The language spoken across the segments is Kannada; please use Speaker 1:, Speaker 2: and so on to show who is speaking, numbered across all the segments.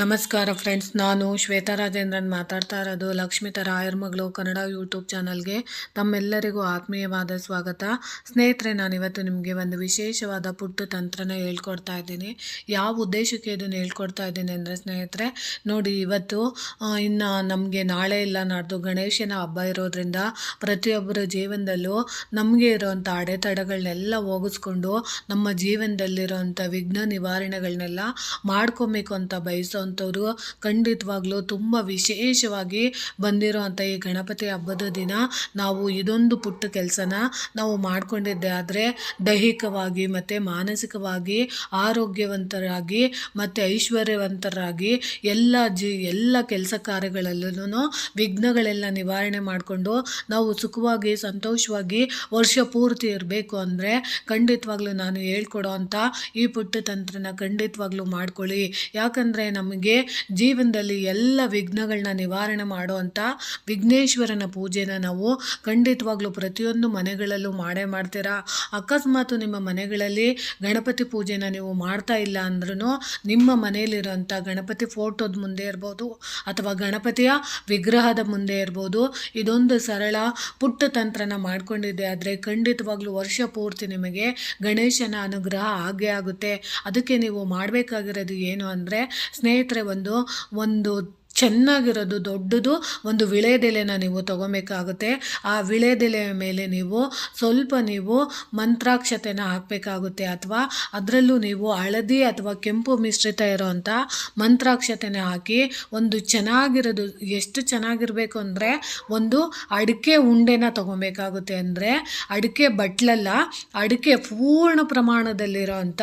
Speaker 1: ನಮಸ್ಕಾರ ಫ್ರೆಂಡ್ಸ್, ನಾನು ಶ್ವೇತಾ ರಾಜೇಂದ್ರನ್ ಮಾತಾಡ್ತಾ ಇರೋದು ಲಕ್ಷ್ಮಿತ ರಾಯರ್ ಮಗಳು ಕನ್ನಡ ಯೂಟ್ಯೂಬ್ ಚಾನಲ್ಗೆ ತಮ್ಮೆಲ್ಲರಿಗೂ ಆತ್ಮೀಯವಾದ ಸ್ವಾಗತ. ಸ್ನೇಹಿತರೆ, ನಾನಿವತ್ತು ನಿಮಗೆ ಒಂದು ವಿಶೇಷವಾದ ಪುಟ್ಟ ತಂತ್ರನ ಹೇಳ್ಕೊಡ್ತಾ ಇದ್ದೀನಿ. ಯಾವ ಉದ್ದೇಶಕ್ಕೆ ಇದನ್ನು ಹೇಳ್ಕೊಡ್ತಾ ಇದ್ದೀನಿ ಅಂದರೆ ಸ್ನೇಹಿತರೆ ನೋಡಿ, ಇವತ್ತು ಇನ್ನು ನಮಗೆ ನಾಳೆ ಇಲ್ಲ ನಾಡ್ದು ಗಣೇಶನ ಹಬ್ಬ ಇರೋದ್ರಿಂದ ಪ್ರತಿಯೊಬ್ಬರ ಜೀವನದಲ್ಲೂ ನಮಗೆ ಇರೋವಂಥ ಅಡೆತಡೆಗಳನ್ನೆಲ್ಲ ಹೋಗಿಸ್ಕೊಂಡು ನಮ್ಮ ಜೀವನದಲ್ಲಿರೋವಂಥ ವಿಘ್ನ ನಿವಾರಣೆಗಳನ್ನೆಲ್ಲ ಮಾಡ್ಕೊಬೇಕು ಅಂತ ಬಯಸೋವಂಥವ್ರು ಖಂಡಿತವಾಗ್ಲೂ ತುಂಬ ವಿಶೇಷವಾಗಿ ಬಂದಿರೋವಂಥ ಈ ಗಣಪತಿ ಹಬ್ಬದ ದಿನ ನಾವು ಇದೊಂದು ಪುಟ್ಟ ಕೆಲಸನ ನಾವು ಮಾಡ್ಕೊಂಡಿದ್ದೆ ಆದರೆ ದೈಹಿಕವಾಗಿ ಮತ್ತು ಮಾನಸಿಕವಾಗಿ ಆರೋಗ್ಯವಂತರಾಗಿ ಮತ್ತು ಐಶ್ವರ್ಯವಂತರಾಗಿ ಎಲ್ಲ ಕೆಲಸ ಕಾರ್ಯಗಳಲ್ಲೂ ವಿಘ್ನಗಳೆಲ್ಲ ನಿವಾರಣೆ ಮಾಡಿಕೊಂಡು ನಾವು ಸುಖವಾಗಿ ಸಂತೋಷವಾಗಿ ವರ್ಷ ಪೂರ್ತಿ ಇರಬೇಕು ಅಂದರೆ ಖಂಡಿತವಾಗ್ಲೂ ನಾನು ಹೇಳ್ಕೊಡೋ ಅಂಥ ಈ ಪುಟ್ಟ ತಂತ್ರನ ಖಂಡಿತವಾಗ್ಲೂ ಮಾಡ್ಕೊಳ್ಳಿ. ಯಾಕಂದರೆ ನಮಗೆ ಜೀವನದಲ್ಲಿ ಎಲ್ಲ ವಿಘ್ನಗಳನ್ನ ನಿವಾರಣೆ ಮಾಡುವಂಥ ವಿಘ್ನೇಶ್ವರನ ಪೂಜೆನ ನಾವು ಖಂಡಿತವಾಗ್ಲೂ ಪ್ರತಿಯೊಂದು ಮನೆಗಳಲ್ಲೂ ಮಾಡ್ತೀರಾ. ಅಕಸ್ಮಾತ್ ನಿಮ್ಮ ಮನೆಗಳಲ್ಲಿ ಗಣಪತಿ ಪೂಜೆನ ನೀವು ಮಾಡ್ತಾ ಇಲ್ಲ ಅಂದ್ರೂ ನಿಮ್ಮ ಮನೆಯಲ್ಲಿರೋಂಥ ಗಣಪತಿ ಫೋಟೋದ ಮುಂದೆ ಇರ್ಬೋದು ಅಥವಾ ಗಣಪತಿಯ ವಿಗ್ರಹದ ಮುಂದೆ ಇರ್ಬೋದು, ಇದೊಂದು ಸರಳ ಪುಟ್ಟ ತಂತ್ರನ ಮಾಡ್ಕೊಂಡಿದ್ದೆ ಆದರೆ ಖಂಡಿತವಾಗ್ಲೂ ವರ್ಷ ಪೂರ್ತಿ ನಿಮಗೆ ಗಣೇಶನ ಅನುಗ್ರಹ ಆಗೇ ಆಗುತ್ತೆ. ಅದಕ್ಕೆ ನೀವು ಮಾಡಬೇಕಾಗಿರೋದು ಏನು ಅಂದರೆ ಸ್ನೇಹಿತರೆ, ಒಂದು ಚೆನ್ನಾಗಿರೋದು ದೊಡ್ಡದು ಒಂದು ವಿಳೆದೆಲೆನ ನೀವು ತೊಗೊಬೇಕಾಗುತ್ತೆ. ಆ ವಿಳೆದೆಲೆಯ ಮೇಲೆ ನೀವು ಸ್ವಲ್ಪ ಮಂತ್ರಾಕ್ಷತೆನ ಹಾಕಬೇಕಾಗುತ್ತೆ ಅಥವಾ ಅದರಲ್ಲೂ ನೀವು ಹಳದಿ ಅಥವಾ ಕೆಂಪು ಮಿಶ್ರಿತ ಇರೋವಂಥ ಮಂತ್ರಾಕ್ಷತೆನ ಹಾಕಿ ಒಂದು ಚೆನ್ನಾಗಿರೋದು, ಎಷ್ಟು ಚೆನ್ನಾಗಿರಬೇಕು ಅಂದರೆ ಒಂದು ಅಡಿಕೆ ಉಂಡೆನ ತೊಗೊಬೇಕಾಗುತ್ತೆ. ಅಂದರೆ ಅಡಿಕೆ ಬಟ್ಲಲ್ಲ, ಅಡಿಕೆ ಪೂರ್ಣ ಪ್ರಮಾಣದಲ್ಲಿರೋವಂಥ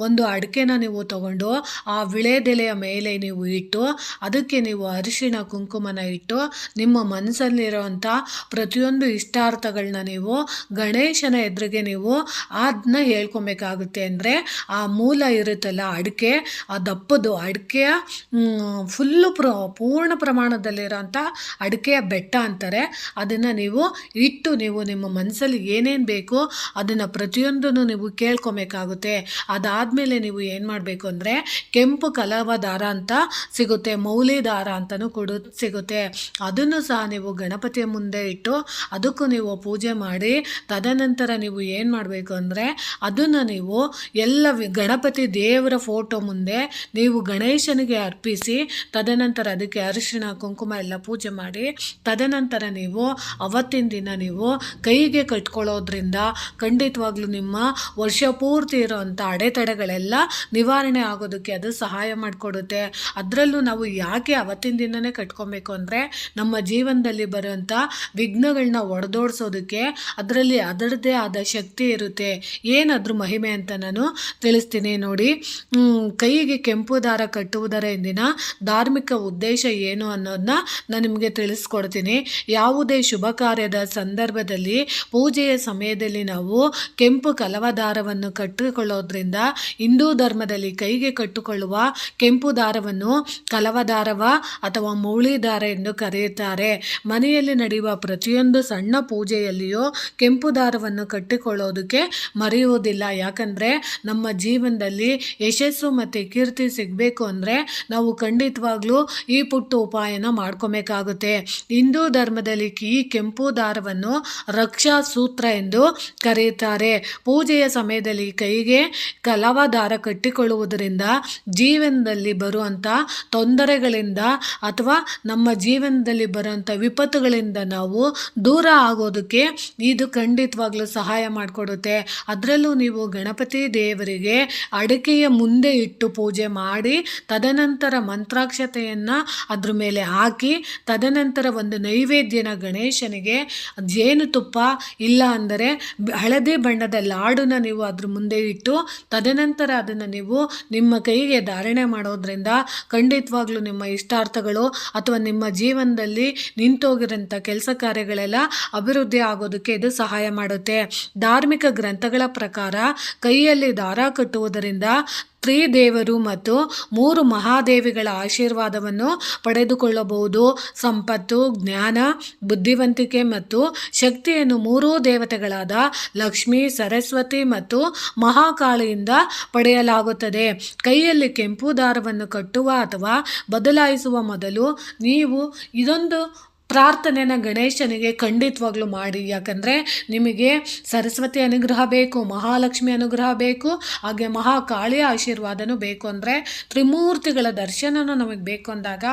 Speaker 1: ಒಂದು ಅಡಿಕೆನ ನೀವು ತಗೊಂಡು ಆ ವಿಳೆದೆಲೆಯ ಮೇಲೆ ನೀವು ಇಟ್ಟು ಅದಕ್ಕೆ ನೀವು ಅರಿಶಿಣ ಕುಂಕುಮನ ಇಟ್ಟು ನಿಮ್ಮ ಮನಸ್ಸಲ್ಲಿರುವಂಥ ಪ್ರತಿಯೊಂದು ಇಷ್ಟಾರ್ಥಗಳನ್ನ ನೀವು ಗಣೇಶನ ಎದುರಿಗೆ ನೀವು ಅದನ್ನ ಹೇಳ್ಕೊಬೇಕಾಗುತ್ತೆ. ಅಂದರೆ ಆ ಮೂಲ ಇರುತ್ತಲ್ಲ ಅಡಿಕೆ, ಆ ದಪ್ಪದು ಅಡಿಕೆಯ ಫುಲ್ಲು ಪೂರ್ಣ ಪ್ರಮಾಣದಲ್ಲಿರೋಂಥ ಅಡಿಕೆಯ ಬೆಟ್ಟ ಅಂತಾರೆ, ಅದನ್ನು ನೀವು ಇಟ್ಟು ನೀವು ನಿಮ್ಮ ಮನಸ್ಸಲ್ಲಿ ಏನೇನು ಬೇಕೋ ಅದನ್ನು ಪ್ರತಿಯೊಂದನ್ನು ನೀವು ಕೇಳ್ಕೊಬೇಕಾಗುತ್ತೆ. ಅದಾದಮೇಲೆ ನೀವು ಏನು ಮಾಡಬೇಕು ಅಂದರೆ ಕೆಂಪು ಕಲವ ದಾರ ಅಂತ ಸಿಗುತ್ತೆ, ಮೌಲಿ ದಾರ ಅಂತಲೂ ಕೂಡ ಸಿಗುತ್ತೆ, ಅದನ್ನು ಸಹ ನೀವು ಗಣಪತಿಯ ಮುಂದೆ ಇಟ್ಟು ಅದಕ್ಕೂ ನೀವು ಪೂಜೆ ಮಾಡಿ ತದನಂತರ ನೀವು ಏನು ಮಾಡಬೇಕು ಅಂದರೆ ಅದನ್ನು ನೀವು ಗಣಪತಿ ದೇವರ ಫೋಟೋ ಮುಂದೆ ನೀವು ಗಣೇಶನಿಗೆ ಅರ್ಪಿಸಿ ತದನಂತರ ಅದಕ್ಕೆ ಅರಿಶಿಣ ಕುಂಕುಮ ಎಲ್ಲ ಪೂಜೆ ಮಾಡಿ ತದನಂತರ ನೀವು ಅವತ್ತಿನ ದಿನ ನೀವು ಕೈಗೆ ಕಟ್ಕೊಳ್ಳೋದ್ರಿಂದ ಖಂಡಿತವಾಗ್ಲೂ ನಿಮ್ಮ ವರ್ಷ ಪೂರ್ತಿ ಇರೋವಂಥ ಅಡೆತಡೆಗಳೆಲ್ಲ ನಿವಾರಣೆ ಆಗೋದಕ್ಕೆ ಅದು ಸಹಾಯ ಮಾಡಿಕೊಡುತ್ತೆ. ಅದರಲ್ಲೂ ನಾವು ಯಾಕೆ ಅವತ್ತಿನ ದಿನವೇ ಕಟ್ಕೊಬೇಕು ಅಂದರೆ ನಮ್ಮ ಜೀವನದಲ್ಲಿ ಬರುವಂಥ ವಿಘ್ನಗಳನ್ನ ಒಡೆದೋಡಿಸೋದಕ್ಕೆ ಅದರಲ್ಲಿ ಅದರದ್ದೇ ಆದ ಶಕ್ತಿ ಇರುತ್ತೆ. ಏನಾದರೂ ಮಹಿಮೆ ಅಂತ ನಾನು ತಿಳಿಸ್ತೀನಿ ನೋಡಿ. ಕೈಗೆ ಕೆಂಪು ದಾರ ಕಟ್ಟುವುದರ ಹಿಂದಿನ ಧಾರ್ಮಿಕ ಉದ್ದೇಶ ಏನು ಅನ್ನೋದನ್ನ ನಾನು ನಿಮಗೆ ತಿಳಿಸ್ಕೊಡ್ತೀನಿ. ಯಾವುದೇ ಶುಭ ಕಾರ್ಯದ ಸಂದರ್ಭದಲ್ಲಿ ಪೂಜೆಯ ಸಮಯದಲ್ಲಿ ನಾವು ಕೆಂಪು ಕಲವ ದಾರವನ್ನು ಕಟ್ಟಿಕೊಳ್ಳೋದ್ರಿಂದ ಹಿಂದೂ ಧರ್ಮದಲ್ಲಿ ಕೈಗೆ ಕಟ್ಟಿಕೊಳ್ಳುವ ಕೆಂಪು ದಾರವನ್ನು ಕಲವದಾರವ ಅಥವಾ ಮೌಳಿ ದಾರ ಎಂದು ಕರೆಯುತ್ತಾರೆ. ಮನೆಯಲ್ಲಿ ನಡೆಯುವ ಪ್ರತಿಯೊಂದು ಸಣ್ಣ ಪೂಜೆಯಲ್ಲಿಯೂ ಕೆಂಪು ದಾರವನ್ನು ಕಟ್ಟಿಕೊಳ್ಳೋದಕ್ಕೆ ಮರೆಯುವುದಿಲ್ಲ. ಯಾಕಂದರೆ ನಮ್ಮ ಜೀವನದಲ್ಲಿ ಯಶಸ್ಸು ಮತ್ತು ಕೀರ್ತಿ ಸಿಗಬೇಕು ಅಂದರೆ ನಾವು ಖಂಡಿತವಾಗ್ಲೂ ಈ ಪುಟ್ಟ ಉಪಾಯನ ಮಾಡ್ಕೊಬೇಕಾಗುತ್ತೆ. ಹಿಂದೂ ಧರ್ಮದಲ್ಲಿ ಈ ಕೆಂಪು ದಾರವನ್ನು ರಕ್ಷಾ ಸೂತ್ರ ಎಂದು ಕರೆಯುತ್ತಾರೆ. ಪೂಜೆಯ ಸಮಯದಲ್ಲಿ ಕೈಗೆ ಕಲವ ದಾರ ಕಟ್ಟಿಕೊಳ್ಳುವುದರಿಂದ ಜೀವನದಲ್ಲಿ ಬರುವಂಥ ತೊಂದರೆಗಳಿಂದ ಅಥವಾ ನಮ್ಮ ಜೀವನದಲ್ಲಿ ಬರುವಂಥ ವಿಪತ್ತುಗಳಿಂದ ನಾವು ದೂರ ಆಗೋದಕ್ಕೆ ಇದು ಖಂಡಿತವಾಗ್ಲೂ ಸಹಾಯ ಮಾಡಿಕೊಡುತ್ತೆ. ಅದರಲ್ಲೂ ನೀವು ಗಣಪತಿ ದೇವರಿಗೆ ಅಡಿಕೆಯ ಮುಂದೆ ಇಟ್ಟು ಪೂಜೆ ಮಾಡಿ ತದನಂತರ ಮಂತ್ರಾಕ್ಷತೆಯನ್ನು ಅದ್ರ ಮೇಲೆ ಹಾಕಿ ತದನಂತರ ಒಂದು ನೈವೇದ್ಯನ ಗಣೇಶನಿಗೆ ಜೇನುತುಪ್ಪ ಇಲ್ಲ ಅಂದರೆ ಹಳದಿ ಬಣ್ಣದ ಲಾಡನ್ನ ನೀವು ಅದ್ರ ಮುಂದೆ ಇಟ್ಟು ತದನಂತರ ಅದನ್ನು ನೀವು ನಿಮ್ಮ ಕೈಗೆ ಧಾರಣೆ ಮಾಡೋದ್ರಿಂದ ಖಂಡಿತವಾಗ್ಲೂ ನಿಮ್ಮ ಇಷ್ಟಾರ್ಥ ಪದಾರ್ಥಗಳು ಅಥವಾ ನಿಮ್ಮ ಜೀವನದಲ್ಲಿ ನಿಂತೋಗಿರೋಂಥ ಕೆಲಸ ಕಾರ್ಯಗಳೆಲ್ಲ ಅಭಿವೃದ್ಧಿ ಆಗೋದಕ್ಕೆ ಇದು ಸಹಾಯ ಮಾಡುತ್ತೆ. ಧಾರ್ಮಿಕ ಗ್ರಂಥಗಳ ಪ್ರಕಾರ ಕೈಯಲ್ಲಿ ದಾರ ಕಟ್ಟುವುದರಿಂದ ತ್ರಿದೇವರು ಮತ್ತು 3 ಮಹಾದೇವಿಗಳ ಆಶೀರ್ವಾದವನ್ನು ಪಡೆದುಕೊಳ್ಳಬಹುದು. ಸಂಪತ್ತು, ಜ್ಞಾನ, ಬುದ್ಧಿವಂತಿಕೆ ಮತ್ತು ಶಕ್ತಿಯನ್ನು 3 ದೇವತೆಗಳಾದ ಲಕ್ಷ್ಮಿ, ಸರಸ್ವತಿ ಮತ್ತು ಮಹಾಕಾಳಿಯಿಂದ ಪಡೆಯಲಾಗುತ್ತದೆ. ಕೈಯಲ್ಲಿ ಕೆಂಪು ದಾರವನ್ನು ಕಟ್ಟುವ ಅಥವಾ ಬದಲಾಯಿಸುವ ಮೊದಲು ನೀವು ಇದೊಂದು ಪ್ರಾರ್ಥನೆನ ಗಣೇಶನಿಗೆ ಖಂಡಿತವಾಗ್ಲೂ ಮಾಡಿ. ಯಾಕಂದರೆ ನಿಮಗೆ ಸರಸ್ವತಿ ಅನುಗ್ರಹ ಬೇಕು, ಮಹಾಲಕ್ಷ್ಮಿ ಅನುಗ್ರಹ ಬೇಕು, ಹಾಗೆ ಮಹಾಕಾಳಿಯ ಆಶೀರ್ವಾದನೂ ಬೇಕು. ಅಂದರೆ ತ್ರಿಮೂರ್ತಿಗಳ ದರ್ಶನನೂ ನಮಗೆ ಬೇಕು ಅಂದಾಗ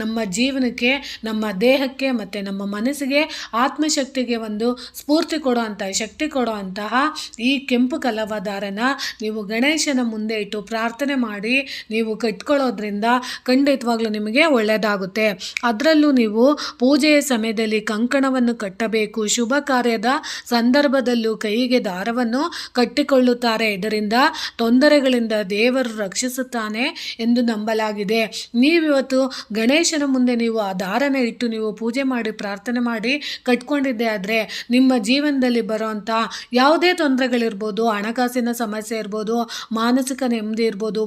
Speaker 1: ನಮ್ಮ ಜೀವನಕ್ಕೆ, ನಮ್ಮ ದೇಹಕ್ಕೆ ಮತ್ತು ನಮ್ಮ ಮನಸ್ಸಿಗೆ ಆತ್ಮಶಕ್ತಿಗೆ ಒಂದು ಸ್ಫೂರ್ತಿ ಕೊಡುವಂಥ, ಶಕ್ತಿ ಕೊಡುವಂತಹ ಈ ಕೆಂಪು ಕಲವ ದಾರನ ನೀವು ಗಣೇಶನ ಮುಂದೆ ಇಟ್ಟು ಪ್ರಾರ್ಥನೆ ಮಾಡಿ ನೀವು ಕಟ್ಕೊಳ್ಳೋದ್ರಿಂದ ಖಂಡಿತವಾಗ್ಲೂ ನಿಮಗೆ ಒಳ್ಳೆಯದಾಗುತ್ತೆ. ಅದರಲ್ಲೂ ನೀವು ಪೂಜೆಯ ಸಮಯದಲ್ಲಿ ಕಂಕಣವನ್ನು ಕಟ್ಟಬೇಕು. ಶುಭ ಕಾರ್ಯದ ಸಂದರ್ಭದಲ್ಲೂ ಕೈಗೆ ದಾರವನ್ನು ಕಟ್ಟಿಕೊಳ್ಳುತ್ತಾರೆ. ಇದರಿಂದ ತೊಂದರೆಗಳಿಂದ ದೇವರು ರಕ್ಷಿಸುತ್ತಾನೆ ಎಂದು ನಂಬಲಾಗಿದೆ. ನೀವಿವತ್ತು ಗಣೇಶನ ಮುಂದೆ ನೀವು ಆ ದಾರನ ಇಟ್ಟು ನೀವು ಪೂಜೆ ಮಾಡಿ ಪ್ರಾರ್ಥನೆ ಮಾಡಿ ಕಟ್ಕೊಂಡಿದ್ದೆ ಆದರೆ ನಿಮ್ಮ ಜೀವನದಲ್ಲಿ ಬರೋವಂಥ ಯಾವುದೇ ತೊಂದರೆಗಳಿರ್ಬೋದು, ಹಣಕಾಸಿನ ಸಮಸ್ಯೆ ಇರ್ಬೋದು, ಮಾನಸಿಕ ನೆಮ್ಮದಿ ಇರ್ಬೋದು,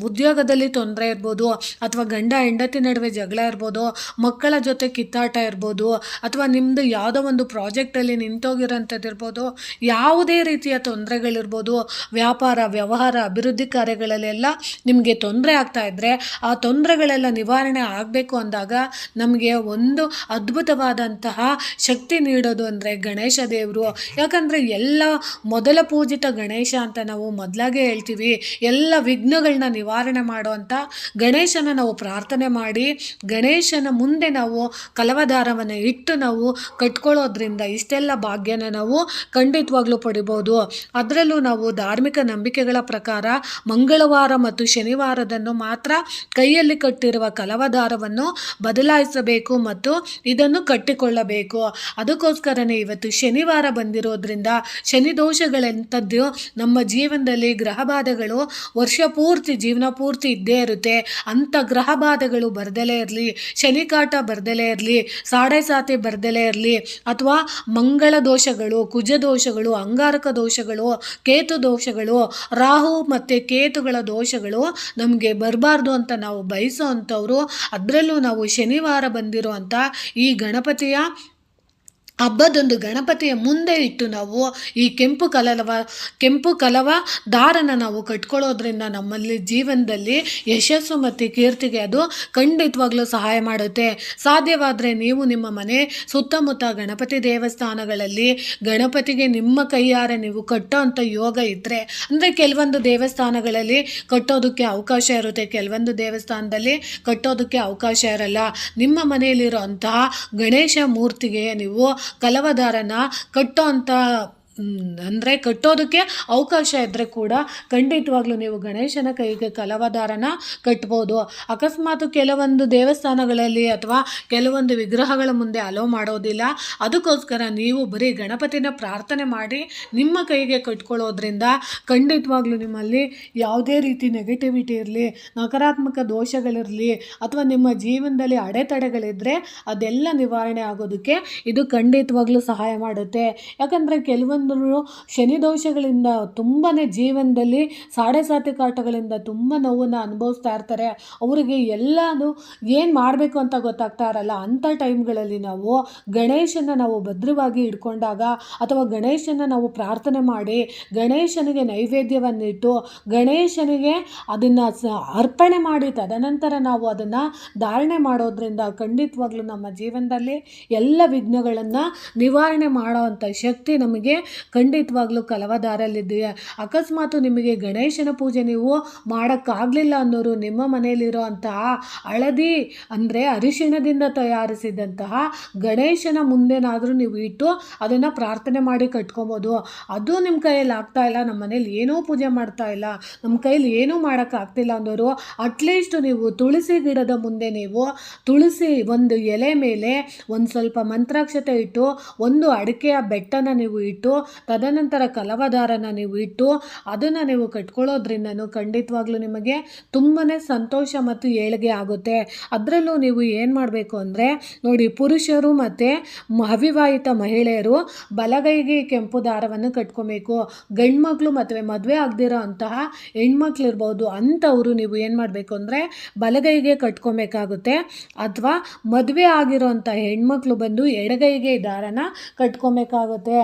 Speaker 1: ಉದ್ಯೋಗದಲ್ಲಿ ತೊಂದರೆ ಇರ್ಬೋದು, ಅಥವಾ ಗಂಡ ಹೆಂಡತಿ ನಡುವೆ ಜಗಳ ಇರ್ಬೋದು, ಮಕ್ಕಳ ಜೊತೆ ಕಿತ್ತಾಟ ಇರ್ಬೋದು, ಅಥವಾ ನಿಮ್ಮದು ಯಾವುದೋ ಒಂದು ಪ್ರಾಜೆಕ್ಟಲ್ಲಿ ನಿಂತೋಗಿರೋಂಥದ್ದು ಇರ್ಬೋದು, ಯಾವುದೇ ರೀತಿಯ ತೊಂದರೆಗಳಿರ್ಬೋದು, ವ್ಯಾಪಾರ ವ್ಯವಹಾರ ಅಭಿವೃದ್ಧಿ ಕಾರ್ಯಗಳಲ್ಲೆಲ್ಲ ನಿಮಗೆ ತೊಂದರೆ ಆಗ್ತಾ ಇದ್ದರೆ ಆ ತೊಂದರೆಗಳೆಲ್ಲ ನಿವಾರಣೆ ಆಗಬೇಕು ಅಂದಾಗ ನಮಗೆ ಒಂದು ಅದ್ಭುತವಾದಂತಹ ಶಕ್ತಿ ನೀಡೋದು ಅಂದರೆ ಗಣೇಶ ದೇವರು. ಯಾಕಂದರೆ ಎಲ್ಲ ಮೊದಲ ಪೂಜಿತ ಗಣೇಶ ಅಂತ ನಾವು ಮೊದಲಾಗೆ ಹೇಳ್ತೀವಿ. ಎಲ್ಲ ವಿಘ್ನಗಳನ್ನ ನಿವಾರಣೆ ಮಾಡುವಂಥ ಗಣೇಶನ ನಾವು ಪ್ರಾರ್ಥನೆ ಮಾಡಿ ಗಣೇಶನ ಮುಂದೆ ನಾವು ಕಲವದಾರವನ್ನು ಇಟ್ಟು ನಾವು ಕಟ್ಕೊಳ್ಳೋದ್ರಿಂದ ಇಷ್ಟೆಲ್ಲ ಭಾಗ್ಯನ ನಾವು ಖಂಡಿತವಾಗ್ಲೂ ಪಡಿಬೋದು. ಅದರಲ್ಲೂ ನಾವು ಧಾರ್ಮಿಕ ನಂಬಿಕೆಗಳ ಪ್ರಕಾರ ಮಂಗಳವಾರ ಮತ್ತು ಶನಿವಾರದಂದು ಮಾತ್ರ ಕೈಯಲ್ಲಿ ಕಟ್ಟಿರುವ ಕಲವದಾರವನ್ನು ಬದಲಾಯಿಸಬೇಕು ಮತ್ತು ಇದನ್ನು ಕಟ್ಟಿಕೊಳ್ಳಬೇಕು. ಅದಕ್ಕೋಸ್ಕರನೇ ಇವತ್ತು ಶನಿವಾರ ಬಂದಿರೋದ್ರಿಂದ ಶನಿ ದೋಷಗಳೆಂಥದ್ದು ನಮ್ಮ ಜೀವನದಲ್ಲಿ ಗ್ರಹಬಾಧೆಗಳು ವರ್ಷ ಪೂರ್ತಿ ಜೀವನ ಪೂರ್ತಿ ಇದ್ದೇ ಇರುತ್ತೆ. ಅಂಥ ಗ್ರಹಬಾಧೆಗಳು ಬರ್ದಲೇ ಇರಲಿ, ಶನಿಕಾಟ ಬರ್ದಲೇ ಇರಲಿ, ಸಾಡೆ ಸಾತಿ ಬರ್ದಲೇ ಇರಲಿ, ಅಥವಾ ಮಂಗಳ ದೋಷಗಳು, ಕುಜ ದೋಷಗಳು, ಅಂಗಾರಕ ದೋಷಗಳು, ಕೇತು ದೋಷಗಳು, ರಾಹು ಮತ್ತು ಕೇತುಗಳ ದೋಷಗಳು ನಮಗೆ ಬರಬಾರ್ದು ಅಂತ ನಾವು ಬಯಸೋ ಅಂಥವ್ರು, ಅದರಲ್ಲೂ ನಾವು ಶನಿವಾರ ಬಂದಿರುವಂಥ ಈ ಗಣಪತಿಯ ಹಬ್ಬದೊಂದು ಗಣಪತಿಯ ಮುಂದೆ ಇಟ್ಟು ನಾವು ಈ ಕೆಂಪು ಕಲವ ದಾರನ ನಾವು ಕಟ್ಕೊಳ್ಳೋದ್ರಿಂದ ನಮ್ಮಲ್ಲಿ ಜೀವನದಲ್ಲಿ ಯಶಸ್ಸು ಮತ್ತು ಕೀರ್ತಿಗೆ ಅದು ಖಂಡಿತವಾಗ್ಲೂ ಸಹಾಯ ಮಾಡುತ್ತೆ. ಸಾಧ್ಯವಾದರೆ ನೀವು ನಿಮ್ಮ ಮನೆ ಸುತ್ತಮುತ್ತ ಗಣಪತಿ ದೇವಸ್ಥಾನಗಳಲ್ಲಿ ಗಣಪತಿಗೆ ನಿಮ್ಮ ಕೈಯಾರೆ ನೀವು ಕಟ್ಟೋ ಅಂಥ ಯೋಗ ಇದ್ದರೆ, ಅಂದರೆ ಕೆಲವೊಂದು ದೇವಸ್ಥಾನಗಳಲ್ಲಿ ಕಟ್ಟೋದಕ್ಕೆ ಅವಕಾಶ ಇರುತ್ತೆ, ಕೆಲವೊಂದು ದೇವಸ್ಥಾನದಲ್ಲಿ ಕಟ್ಟೋದಕ್ಕೆ ಅವಕಾಶ ಇರಲ್ಲ. ನಿಮ್ಮ ಮನೆಯಲ್ಲಿರೋ ಅಂತಹ ಗಣೇಶ ಮೂರ್ತಿಗೆ ನೀವು ಕಲವದಾರನ ಕಟ್ಟೋ ಅಂಥ ಅಂದರೆ ಕಟ್ಟೋದಕ್ಕೆ ಅವಕಾಶ ಇದ್ದರೆ ಕೂಡ ಖಂಡಿತವಾಗ್ಲೂ ನೀವು ಗಣೇಶನ ಕೈಗೆ ಕಲವದಾರನ ಕಟ್ಬೋದು. ಅಕಸ್ಮಾತ್ ಕೆಲವೊಂದು ದೇವಸ್ಥಾನಗಳಲ್ಲಿ ಅಥವಾ ಕೆಲವೊಂದು ವಿಗ್ರಹಗಳ ಮುಂದೆ ಅಲೋ ಮಾಡೋದಿಲ್ಲ. ಅದಕ್ಕೋಸ್ಕರ ನೀವು ಬರೀ ಗಣಪತಿನ ಪ್ರಾರ್ಥನೆ ಮಾಡಿ ನಿಮ್ಮ ಕೈಗೆ ಕಟ್ಕೊಳ್ಳೋದ್ರಿಂದ ಖಂಡಿತವಾಗ್ಲೂ ನಿಮ್ಮಲ್ಲಿ ಯಾವುದೇ ರೀತಿ ನೆಗೆಟಿವಿಟಿ ಇರಲಿ, ನಕಾರಾತ್ಮಕ ದೋಷಗಳಿರಲಿ, ಅಥವಾ ನಿಮ್ಮ ಜೀವನದಲ್ಲಿ ಅಡೆತಡೆಗಳಿದ್ದರೆ ಅದೆಲ್ಲ ನಿವಾರಣೆ ಆಗೋದಕ್ಕೆ ಇದು ಖಂಡಿತವಾಗ್ಲೂ ಸಹಾಯ ಮಾಡುತ್ತೆ. ಯಾಕಂದರೆ ಕೆಲವೊಂದು ಶನಿ ದೋಷಗಳಿಂದ ತುಂಬಾ ಜೀವನದಲ್ಲಿ ಸಾಡೆ ಸಾತಿ ಕಾಟಗಳಿಂದ ತುಂಬ ನೋವನ್ನು ಅನುಭವಿಸ್ತಾ ಇರ್ತಾರೆ. ಅವರಿಗೆ ಎಲ್ಲದು ಏನು ಮಾಡಬೇಕು ಅಂತ ಗೊತ್ತಾಗ್ತಾ ಇರಲ್ಲ. ಅಂಥ ಟೈಮ್ಗಳಲ್ಲಿ ನಾವು ಗಣೇಶನ ನಾವು ಭದ್ರವಾಗಿ ಇಟ್ಕೊಂಡಾಗ, ಅಥವಾ ಗಣೇಶನ ನಾವು ಪ್ರಾರ್ಥನೆ ಮಾಡಿ ಗಣೇಶನಿಗೆ ನೈವೇದ್ಯವನ್ನಿಟ್ಟು ಗಣೇಶನಿಗೆ ಅದನ್ನು ಅರ್ಪಣೆ ಮಾಡಿ ತದನಂತರ ನಾವು ಅದನ್ನು ಧಾರಣೆ ಮಾಡೋದ್ರಿಂದ ಖಂಡಿತವಾಗ್ಲೂ ನಮ್ಮ ಜೀವನದಲ್ಲಿ ಎಲ್ಲ ವಿಘ್ನಗಳನ್ನು ನಿವಾರಣೆ ಮಾಡೋವಂಥ ಶಕ್ತಿ ನಮಗೆ ಖಂಡಿತವಾಗ್ಲೂ ಕಲವದಾರಲ್ಲಿದೆಯಾ. ಅಕಸ್ಮಾತ್ ನಿಮಗೆ ಗಣೇಶನ ಪೂಜೆ ನೀವು ಮಾಡೋಕ್ಕಾಗಲಿಲ್ಲ ಅನ್ನೋರು ನಿಮ್ಮ ಮನೆಯಲ್ಲಿರೋ ಅಂತಹ ಹಳದಿ ಅಂದರೆ ಅರಿಶಿಣದಿಂದ ತಯಾರಿಸಿದಂತಹ ಗಣೇಶನ ಮುಂದೆನಾದರೂ ನೀವು ಇಟ್ಟು ಅದನ್ನು ಪ್ರಾರ್ಥನೆ ಮಾಡಿ ಕಟ್ಕೊಬೋದು. ಅದು ನಿಮ್ಮ ಕೈಯಲ್ಲಿ ಆಗ್ತಾ ಇಲ್ಲ, ನಮ್ಮ ಮನೇಲಿ ಏನೂ ಪೂಜೆ ಮಾಡ್ತಾ ಇಲ್ಲ, ನಮ್ಮ ಕೈಯಲ್ಲಿ ಏನೂ ಮಾಡೋಕ್ಕಾಗ್ತಿಲ್ಲ ಅನ್ನೋರು ಅಟ್ಲೀಸ್ಟ್ ನೀವು ತುಳಸಿ ಗಿಡದ ಮುಂದೆ ನೀವು ತುಳಸಿ ಒಂದು ಎಲೆ ಮೇಲೆ ಒಂದು ಸ್ವಲ್ಪ ಮಂತ್ರಾಕ್ಷತೆ ಇಟ್ಟು ಒಂದು ಅಡಿಕೆಯ ಬೆಟ್ಟನ ನೀವು ಇಟ್ಟು ತದನಂತರ ಕಲವದಾರನ ನೀವು ಇಟ್ಟು ಅದನ್ನು ನೀವು ಕಟ್ಕೊಳ್ಳೋದ್ರಿಂದನೂ ಖಂಡಿತವಾಗ್ಲೂ ನಿಮಗೆ ತುಂಬಾ ಸಂತೋಷ ಮತ್ತು ಏಳಿಗೆ ಆಗುತ್ತೆ. ಅದರಲ್ಲೂ ನೀವು ಏನು ಮಾಡಬೇಕು ಅಂದರೆ ನೋಡಿ, ಪುರುಷರು ಮತ್ತು ಅವಿವಾಹಿತ ಮಹಿಳೆಯರು ಬಲಗೈಗೆ ಕೆಂಪು ದಾರವನ್ನು ಕಟ್ಕೊಬೇಕು. ಗಂಡ್ಮಕ್ಳು ಮತ್ತು ಮದುವೆ ಆಗದಿರೋ ಅಂತಹ ಹೆಣ್ಮಕ್ಳು ಇರ್ಬೋದು, ಅಂಥವರು ನೀವು ಏನು ಮಾಡಬೇಕು ಅಂದರೆ ಬಲಗೈಗೆ ಕಟ್ಕೊಬೇಕಾಗುತ್ತೆ. ಅಥವಾ ಮದುವೆ ಆಗಿರೋಂಥ ಹೆಣ್ಮಕ್ಳು ಬಂದು ಎಡಗೈಗೆ ದಾರನ ಕಟ್ಕೊಬೇಕಾಗುತ್ತೆ.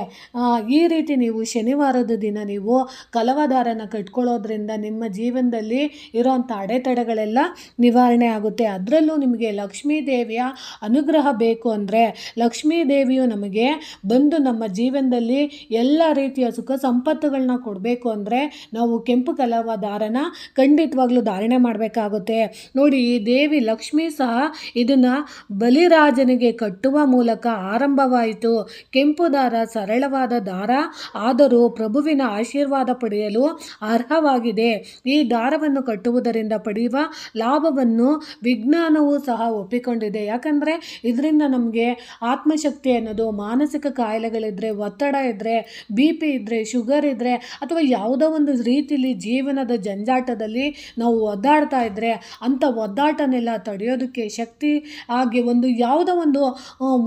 Speaker 1: ಈ ರೀತಿ ನೀವು ಶನಿವಾರದ ದಿನ ನೀವು ಕಲವದಾರನ ಕಟ್ಕೊಳ್ಳೋದ್ರಿಂದ ನಿಮ್ಮ ಜೀವನದಲ್ಲಿ ಇರೋಂಥ ಅಡೆತಡೆಗಳೆಲ್ಲ ನಿವಾರಣೆ ಆಗುತ್ತೆ. ಅದರಲ್ಲೂ ನಿಮಗೆ ಲಕ್ಷ್ಮೀ ದೇವಿಯ ಅನುಗ್ರಹ ಬೇಕು ಅಂದರೆ, ಲಕ್ಷ್ಮೀ ದೇವಿಯು ನಮಗೆ ಬಂದು ನಮ್ಮ ಜೀವನದಲ್ಲಿ ಎಲ್ಲ ರೀತಿಯ ಸುಖ ಸಂಪತ್ತುಗಳನ್ನ ಕೊಡಬೇಕು ಅಂದರೆ ನಾವು ಕೆಂಪು ಕಲವ ದಾರನ ಖಂಡಿತವಾಗ್ಲೂ ಧಾರಣೆ ಮಾಡಬೇಕಾಗುತ್ತೆ. ನೋಡಿ, ಈ ದೇವಿ ಲಕ್ಷ್ಮಿ ಸಹ ಇದನ್ನು ಬಲಿರಾಜನಿಗೆ ಕಟ್ಟುವ ಮೂಲಕ ಆರಂಭವಾಯಿತು. ಕೆಂಪು ದಾರ ಸರಳವಾದ ದಾರ, ಆದರೂ ಪ್ರಭುವಿನ ಆಶೀರ್ವಾದ ಪಡೆಯಲು ಅರ್ಹವಾಗಿದೆ. ಈ ದಾರವನ್ನು ಕಟ್ಟುವುದರಿಂದ ಪಡೆಯುವ ಲಾಭವನ್ನು ವಿಜ್ಞಾನವೂ ಸಹ ಒಪ್ಪಿಕೊಂಡಿದೆ. ಯಾಕಂದರೆ ಇದರಿಂದ ನಮಗೆ ಆತ್ಮಶಕ್ತಿ ಅನ್ನೋದು, ಮಾನಸಿಕ ಕಾಯಿಲೆಗಳಿದ್ದರೆ, ಒತ್ತಡ ಇದ್ದರೆ, BP ಇದ್ದರೆ, ಶುಗರ್ ಇದ್ದರೆ, ಅಥವಾ ಯಾವುದೋ ಒಂದು ರೀತಿಯಲ್ಲಿ ಜೀವನದ ಜಂಜಾಟದಲ್ಲಿ ನಾವು ಒದ್ದಾಡ್ತಾ ಇದ್ದರೆ ಅಂಥ ಒದ್ದಾಟನೆಲ್ಲ ತಡೆಯೋದಕ್ಕೆ ಶಕ್ತಿ ಆಗಿ ಯಾವುದೋ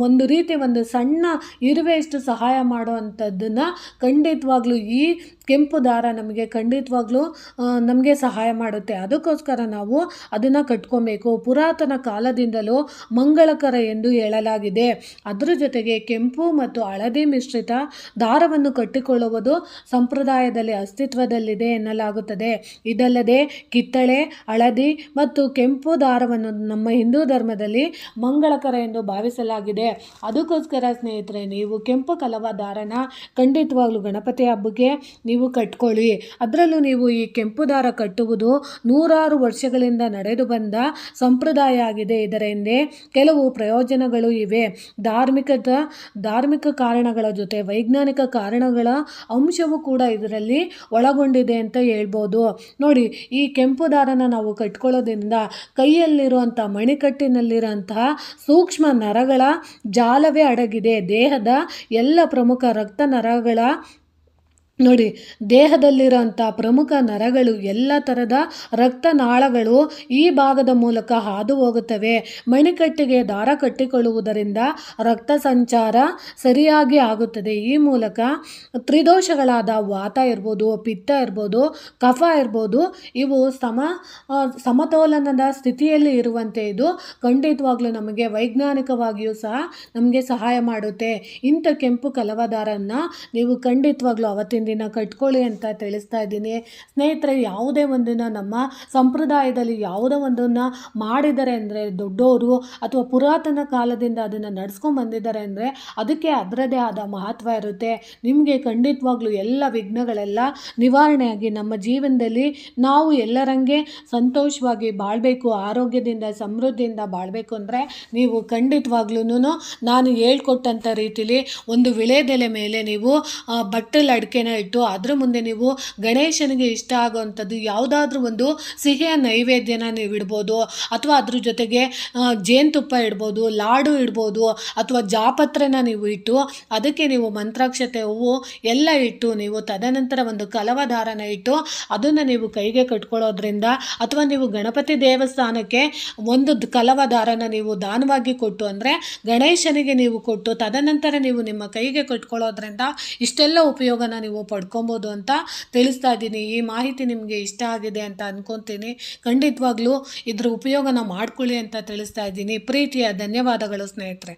Speaker 1: ಒಂದು ರೀತಿ ಒಂದು ಸಣ್ಣ ಇರುವೆಯಷ್ಟು ಸಹಾಯ ಮಾಡುವಂಥದ್ದನ್ನು ಖಂಡಿತವಾಗ್ಲೂ ಈ ಕೆಂಪು ದಾರ ನಮಗೆ ಖಂಡಿತವಾಗ್ಲೂ ನಮಗೆ ಸಹಾಯ ಮಾಡುತ್ತೆ. ಅದಕ್ಕೋಸ್ಕರ ನಾವು ಅದನ್ನು ಕಟ್ಕೊಬೇಕು. ಪುರಾತನ ಕಾಲದಿಂದಲೂ ಮಂಗಳಕರ ಎಂದು ಹೇಳಲಾಗಿದೆ. ಅದರ ಜೊತೆಗೆ ಕೆಂಪು ಮತ್ತು ಹಳದಿ ಮಿಶ್ರಿತ ದಾರವನ್ನು ಕಟ್ಟಿಕೊಳ್ಳುವುದು ಸಂಪ್ರದಾಯದಲ್ಲಿ ಅಸ್ತಿತ್ವದಲ್ಲಿದೆ ಎನ್ನಲಾಗುತ್ತದೆ. ಇದಲ್ಲದೆ ಕಿತ್ತಳೆ, ಹಳದಿ ಮತ್ತು ಕೆಂಪು ದಾರವನ್ನು ನಮ್ಮ ಹಿಂದೂ ಧರ್ಮದಲ್ಲಿ ಮಂಗಳಕರ ಎಂದು ಭಾವಿಸಲಾಗಿದೆ. ಅದಕ್ಕೋಸ್ಕರ ಸ್ನೇಹಿತರೆ, ನೀವು ಕೆಂಪು ಕಲವ ದಾರನ ಖಂಡಿತವಾಗ್ಲೂ ಗಣಪತಿ ಹಬ್ಬಕ್ಕೆ ನೀವು ಕಟ್ಕೊಳ್ಳಿ. ಅದರಲ್ಲೂ ನೀವು ಈ ಕೆಂಪು ದಾರ ಕಟ್ಟುವುದು ನೂರಾರು ವರ್ಷಗಳಿಂದ ನಡೆದು ಬಂದ ಸಂಪ್ರದಾಯ ಆಗಿದೆ. ಇದರ ಹಿಂದೆ ಕೆಲವು ಪ್ರಯೋಜನಗಳು ಇವೆ. ಧಾರ್ಮಿಕ ಕಾರಣಗಳ ಜೊತೆ ವೈಜ್ಞಾನಿಕ ಕಾರಣಗಳ ಅಂಶವೂ ಕೂಡ ಇದರಲ್ಲಿ ಒಳಗೊಂಡಿದೆ ಅಂತ ಹೇಳ್ಬೋದು. ನೋಡಿ, ಈ ಕೆಂಪು ದಾರನ ನಾವು ಕಟ್ಕೊಳ್ಳೋದ್ರಿಂದ ಕೈಯಲ್ಲಿರುವಂಥ ಮಣಿಕಟ್ಟಿನಲ್ಲಿರುವಂತಹ ಸೂಕ್ಷ್ಮ ನರಗಳ ಜಾಲವೇ ಅಡಗಿದೆ. ದೇಹದ ಎಲ್ಲ ಪ್ರಮುಖ ರಕ್ತ ನರಗಳ ನೋಡಿ, ದೇಹದಲ್ಲಿರೋಂಥ ಪ್ರಮುಖ ನರಗಳು, ಎಲ್ಲ ಥರದ ರಕ್ತನಾಳಗಳು ಈ ಭಾಗದ ಮೂಲಕ ಹಾದು ಹೋಗುತ್ತವೆ. ಮಣಿಕಟ್ಟಿಗೆ ದಾರ ಕಟ್ಟಿಕೊಳ್ಳುವುದರಿಂದ ರಕ್ತ ಸಂಚಾರ ಸರಿಯಾಗಿ ಆಗುತ್ತದೆ. ಈ ಮೂಲಕ ತ್ರಿದೋಷಗಳಾದ ವಾತ ಇರ್ಬೋದು, ಪಿತ್ತ ಇರ್ಬೋದು, ಕಫ ಇರ್ಬೋದು, ಇವು ಸಮತೋಲನದ ಸ್ಥಿತಿಯಲ್ಲಿ ಇರುವಂತೆ ಇದು ಖಂಡಿತವಾಗ್ಲೂ ನಮಗೆ ವೈಜ್ಞಾನಿಕವಾಗಿಯೂ ಸಹ ನಮಗೆ ಸಹಾಯ ಮಾಡುತ್ತೆ. ಇಂಥ ಕೆಂಪು ಕಲವದಾರನ್ನು ನೀವು ಖಂಡಿತವಾಗ್ಲೂ ಅವತ್ತಿನ ದಿನ ಕಟ್ಕೊಳ್ಳಿ ಅಂತ ತಿಳಿಸ್ತಾ ಇದ್ದೀನಿ. ಸ್ನೇಹಿತರೆ, ಯಾವುದೇ ಒಂದನ್ನು ನಮ್ಮ ಸಂಪ್ರದಾಯದಲ್ಲಿ ಯಾವುದೋ ಒಂದನ್ನು ಮಾಡಿದ್ದಾರೆ ಅಂದರೆ, ದೊಡ್ಡವರು ಅಥವಾ ಪುರಾತನ ಕಾಲದಿಂದ ಅದನ್ನು ನಡ್ಸ್ಕೊಂಡು ಬಂದಿದ್ದಾರೆ ಅಂದರೆ ಅದಕ್ಕೆ ಅದರದೇ ಆದ ಮಹತ್ವ ಇರುತ್ತೆ. ನಿಮಗೆ ಖಂಡಿತವಾಗ್ಲೂ ಎಲ್ಲ ವಿಘ್ನಗಳೆಲ್ಲ ನಿವಾರಣೆಯಾಗಿ ನಮ್ಮ ಜೀವನದಲ್ಲಿ ನಾವು ಎಲ್ಲರಂಗೆ ಸಂತೋಷವಾಗಿ ಬಾಳಬೇಕು, ಆರೋಗ್ಯದಿಂದ ಸಮೃದ್ಧಿಯಿಂದ ಬಾಳಬೇಕು ಅಂದರೆ ನೀವು ಖಂಡಿತವಾಗ್ಲೂ ನಾನು ಹೇಳ್ಕೊಟ್ಟಂಥ ರೀತಿಲಿ ಒಂದು ವಿಳೆದೆಲೆ ಮೇಲೆ ನೀವು ಬಟ್ಟಲು ಅಡಿಕೆನ ಇಟ್ಟು ಅದ್ರ ಮುಂದೆ ನೀವು ಗಣೇಶನಿಗೆ ಇಷ್ಟ ಆಗುವಂಥದ್ದು ಯಾವುದಾದ್ರೂ ಒಂದು ಸಿಹಿಯ ನೈವೇದ್ಯನ ನೀವು ಇಡ್ಬೋದು. ಅಥವಾ ಅದ್ರ ಜೊತೆಗೆ ಜೇನುತುಪ್ಪ ಇಡ್ಬೋದು, ಲಾಡು ಇಡ್ಬೋದು, ಅಥವಾ ಜಾಪತ್ರೆನ ನೀವು ಇಟ್ಟು ಅದಕ್ಕೆ ನೀವು ಮಂತ್ರಾಕ್ಷತೆ, ಹೂವು ಎಲ್ಲ ಇಟ್ಟು ನೀವು ತದನಂತರ ಒಂದು ಕಲವ ದಾರನ ಇಟ್ಟು ಅದನ್ನು ನೀವು ಕೈಗೆ ಕಟ್ಕೊಳ್ಳೋದ್ರಿಂದ, ಅಥವಾ ನೀವು ಗಣಪತಿ ದೇವಸ್ಥಾನಕ್ಕೆ ಒಂದು ಕಲವ ದಾರನ ನೀವು ದಾನವಾಗಿ ಕೊಟ್ಟು ಅಂದರೆ ಗಣೇಶನಿಗೆ ನೀವು ಕೊಟ್ಟು ತದನಂತರ ನೀವು ನಿಮ್ಮ ಕೈಗೆ ಕಟ್ಕೊಳ್ಳೋದ್ರಿಂದ ಇಷ್ಟೆಲ್ಲ ಉಪಯೋಗನ ನೀವು ಪಡ್ಕೊಬೋದು ಅಂತ ತಿಳಿಸ್ತಾ ಇದ್ದೀನಿ. ಈ ಮಾಹಿತಿ ನಿಮಗೆ ಇಷ್ಟ ಆಗಿದೆ ಅಂತ ಅನ್ಕೊತೀನಿ. ಖಂಡಿತವಾಗ್ಲೂ ಇದ್ರ ಉಪಯೋಗನ ಮಾಡ್ಕೊಳ್ಳಿ ಅಂತ ತಿಳಿಸ್ತಾ ಇದ್ದೀನಿ. ಪ್ರೀತಿಯ ಧನ್ಯವಾದಗಳು ಸ್ನೇಹಿತರೆ.